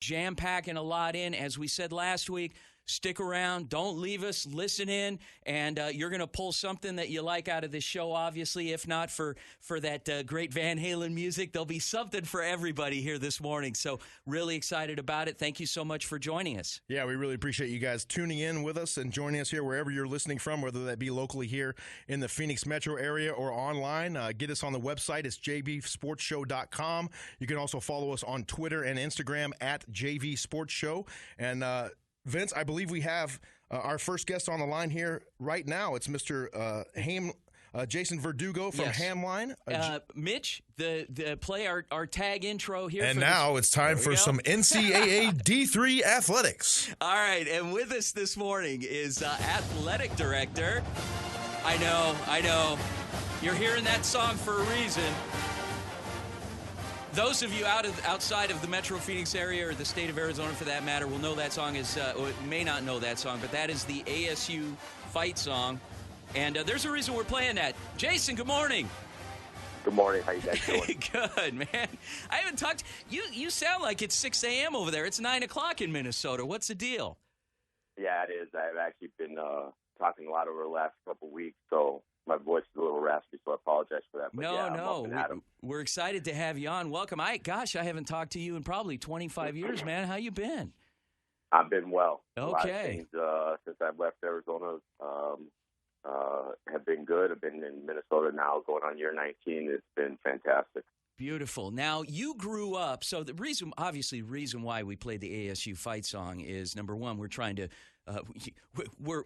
jam-packing a lot in. As we said last week, stick around. Don't leave us. Listen in, and you're going to pull something that you like out of this show, obviously. If not for that great Van Halen music, there'll be something for everybody here this morning. So really excited about it. Thank you so much for joining us. Yeah, we really appreciate you guys tuning in with us and joining us here wherever you're listening from, whether that be locally here in the Phoenix metro area or online. Get us on the website. It's jvsportsshow.com. You can also follow us on Twitter and Instagram at jvsportsshow. And Vince, I believe we have our first guest on the line here right now. It's Mr. Jason Verdugo from Hamline. Mitch, play our tag intro here. And now it's time for some NCAA D3 athletics. All right, and with us this morning is athletic director. I know. You're hearing that song for a reason. Those of you outside of the Metro Phoenix area or the state of Arizona, for that matter, will know that song or may not know that song, but that is the ASU fight song. And there's a reason we're playing that. Jason, good morning. Good morning. How you guys doing? Good, man. I haven't talked. You sound like it's 6 a.m. over there. It's 9 o'clock in Minnesota. What's the deal? Yeah, it is. I've actually been talking a lot over the last couple of weeks, so my voice is a little raspy, so I apologize for that. But no. We're excited to have you on. Welcome. I haven't talked to you in probably 25 years, man. How you been? I've been well. Okay. A lot of things since I've left Arizona have been good. I've been in Minnesota now going on year 19. It's been fantastic. Beautiful. Now, you grew up, so the reason why we played the ASU fight song is, number one, we're trying to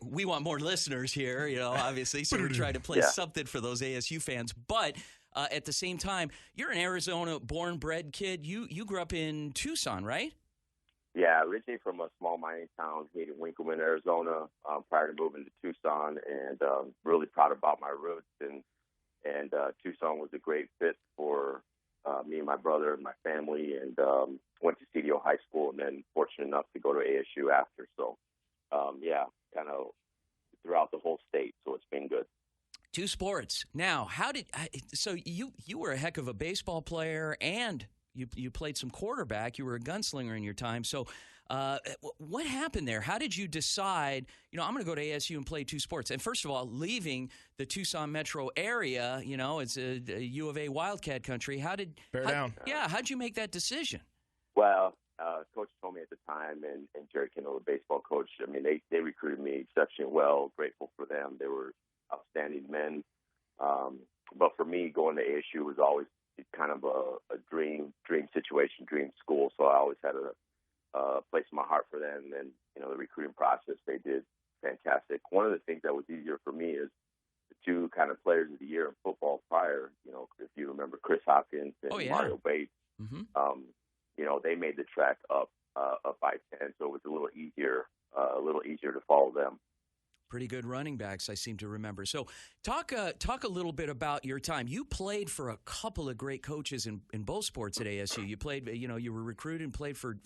we want more listeners here, obviously, so we're trying to play something for those ASU fans. But at the same time, you're an Arizona born-bred kid. You grew up in Tucson, right? Yeah, originally from a small mining town here in Winkleman, Arizona, prior to moving to Tucson, and really proud about my roots. And Tucson was a great fit for me and my brother and my family, and went to CDO High School, and then fortunate enough to go to ASU after. So, kind of throughout the whole state. So it's been good. Two sports. Now, so you were a heck of a baseball player, and you played some quarterback. You were a gunslinger in your time. So what happened there? How did you decide, I'm going to go to ASU and play two sports? And first of all, leaving the Tucson metro area, it's a U of A Wildcat country. How'd you make that decision? Well, Coach told me at the time, and Jerry Kendall, the baseball coach, I mean, they recruited me exceptionally well. Grateful for them. They were outstanding men. But for me, going to ASU was always kind of a dream situation, dream school. So I always had a place in my heart for them. And, the recruiting process, they did fantastic. One of the things that was easier for me is the two kind of players of the year in football prior, if you remember Chris Hopkins and Mario Bates, they made the track up I-10, so it was a little easier to follow them. Pretty good running backs, I seem to remember. So talk a little bit about your time. You played for a couple of great coaches in both sports at ASU. You played, you were recruited and played for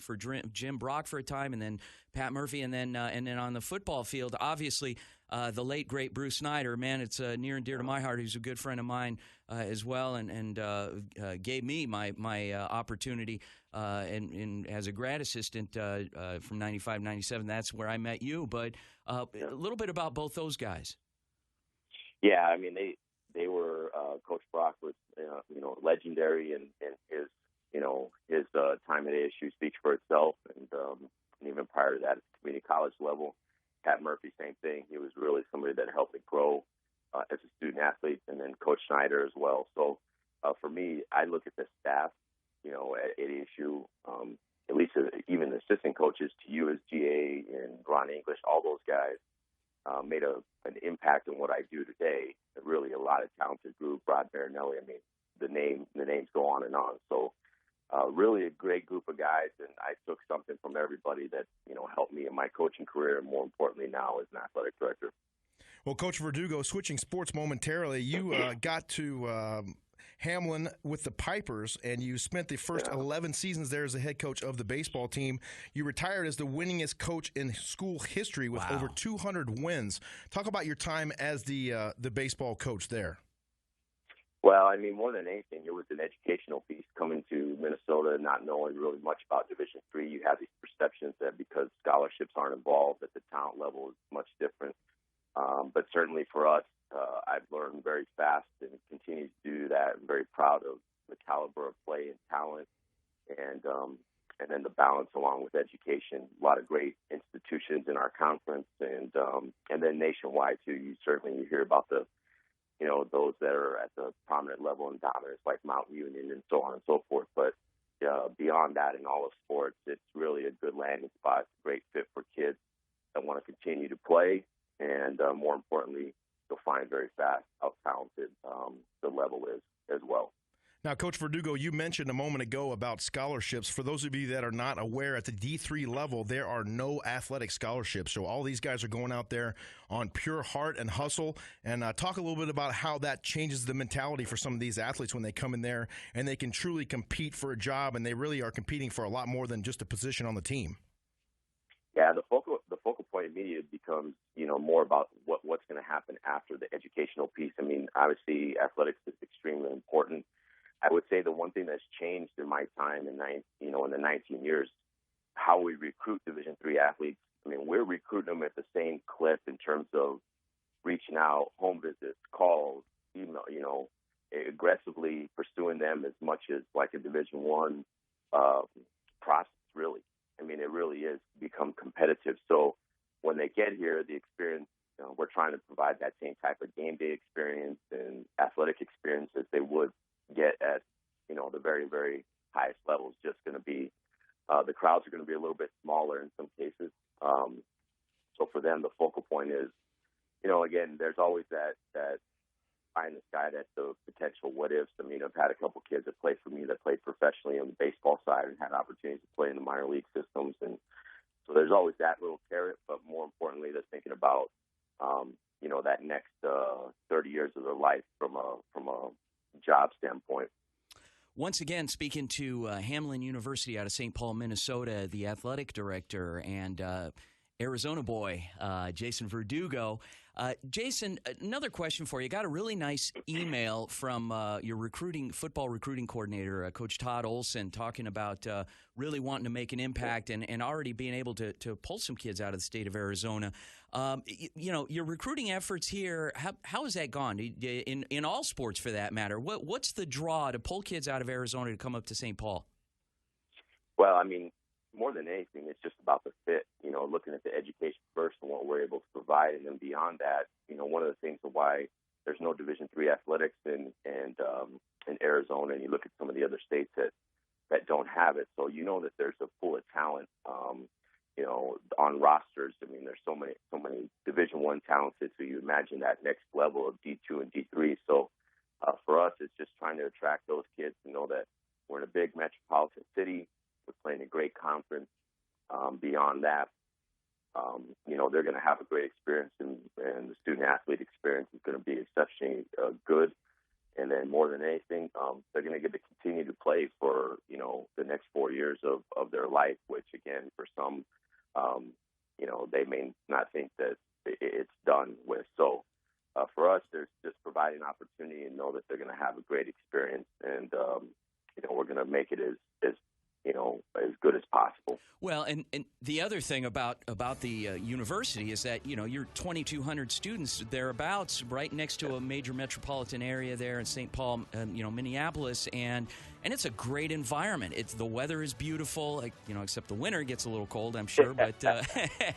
Jim Brock for a time, and then Pat Murphy, and then on the football field, obviously, the late, great Bruce Snyder. Man, it's near and dear to my heart. He's a good friend of mine as well, and gave me my opportunity and as a grad assistant from 95, 97. That's where I met you. But a little bit about both those guys. Yeah, I mean, they were Coach Brock was legendary, and his time at ASU speaks for itself, and even prior to that at the community college level. Pat Murphy, same thing. He was really somebody that helped me grow as a student athlete, and then Coach Snyder as well. So for me, I look at the staff, at ASU, at least even the assistant coaches to USGA and Ron English, all those guys made an impact on what I do today. Really a lot of talented group, Rod Marinelli. I mean, the names go on and on. So really a great group of guys, and I took something from everybody that, helped me in my coaching career, and more importantly now as an athletic director. Well, Coach Verdugo, switching sports momentarily, you got to Hamline with the Pipers, and you spent the first 11 seasons there as the head coach of the baseball team. You retired as the winningest coach in school history with over 200 wins. Talk about your time as the baseball coach there. Well, I mean, more than anything, it was an educational piece coming to Minnesota, not knowing really much about Division III. You have these perceptions that because scholarships aren't involved, that the talent level is much different. But certainly for us, I've learned very fast and continue to do that. I'm very proud of the caliber of play and talent, and then the balance along with education. A lot of great institutions in our conference, and then nationwide too. You hear about the those that are at the prominent level in dominance, like Mount Union and so on and so forth. But beyond that, in all of sports, it's really a good landing spot. It's a great fit for kids that want to continue to play, and more importantly, you'll find very fast how talented the level is as well. Now, Coach Verdugo, you mentioned a moment ago about scholarships. For those of you that are not aware, at the D3 level, there are no athletic scholarships. So all these guys are going out there on pure heart and hustle. And talk a little bit about how that changes the mentality for some of these athletes when they come in there and they can truly compete for a job, and they really are competing for a lot more than just a position on the team. Yeah, the focal point immediately becomes, more about what's going to happen after the educational piece. I mean, obviously, athletics is extremely important. I would say the one thing that's changed in my time in the 19 years, how we recruit Division III athletes. I mean, we're recruiting them at the same clip in terms of reaching out, home visits, calls, email, aggressively pursuing them as much as like a Division I process, really. I mean, it really is become competitive. So when they get here, the experience, we're trying to provide that same type of game day experience and athletic experience as they would get at, the very, very highest levels. Just going to be, the crowds are going to be a little bit smaller in some cases. So for them, the focal point is, again, there's always that pie in the sky, that the potential what ifs. I mean, I've had a couple kids that played for me that played professionally on the baseball side and had opportunities to play in the minor league systems. And so there's always that little carrot, but more importantly, they're thinking about, that next 30 years of their life from a job standpoint. Once again, speaking to Hamline University out of St. Paul, Minnesota, the athletic director and Arizona boy, Jason Verdugo. Jason, another question for you. Got a really nice email from your football recruiting coordinator, Coach Todd Olson, talking about really wanting to make an impact and already being able to pull some kids out of the state of Arizona. Your recruiting efforts here, how has that gone in all sports for that matter? What's the draw to pull kids out of Arizona to come up to St. Paul? Well, I mean, more than anything, it's just about the fit, looking at the education first and what we're able to provide. And then beyond that, one of the things of why there's no Division III athletics in Arizona, and you look at some of the other states that don't have it. So that there's a pool of talent, on rosters. I mean, there's so many Division I talented, so you imagine that next level of D2 and D3. So for us, it's just trying to attract those kids to know that we're in a big metropolitan city. We're playing a great conference. Beyond that, they're going to have a great experience, and the student-athlete experience is going to be exceptionally good. And then more than anything, they're going to get to continue to play for, the next 4 years of their life, which, again, for some, they may not think that it's done with. So for us, there's just providing opportunity and know that they're going to have a great experience, and, we're going to make it as good as possible. Well, and the other thing about the university is that, you're 2,200 students thereabouts, right next to a major metropolitan area there in St. Paul, Minneapolis, and it's a great environment. The weather is beautiful, except the winter gets a little cold, I'm sure, but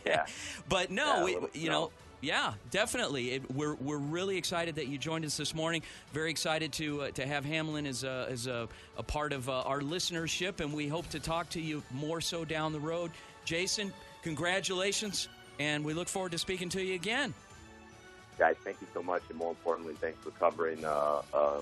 yeah. But no, yeah, definitely. We're really excited that you joined us this morning. Very excited to have Hamline as a part of our listenership, and we hope to talk to you more so down the road. Jason, congratulations, and we look forward to speaking to you again. Guys, thank you so much, and more importantly, thanks for covering the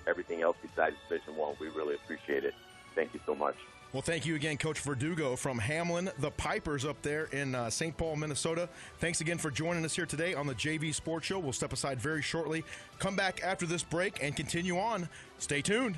everything else besides Division I. We really appreciate it. Thank you so much. Well, thank you again, Coach Verdugo from Hamline, the Pipers up there in St. Paul, Minnesota. Thanks again for joining us here today on the JV Sports Show. We'll step aside very shortly. Come back after this break and continue on. Stay tuned.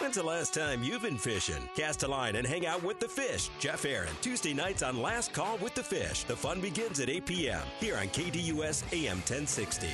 When's the last time you've been fishing? Cast a line and hang out with the fish. Jeff Aaron, Tuesday nights on Last Call with the Fish. The fun begins at 8 p.m. here on KDUS AM 1060.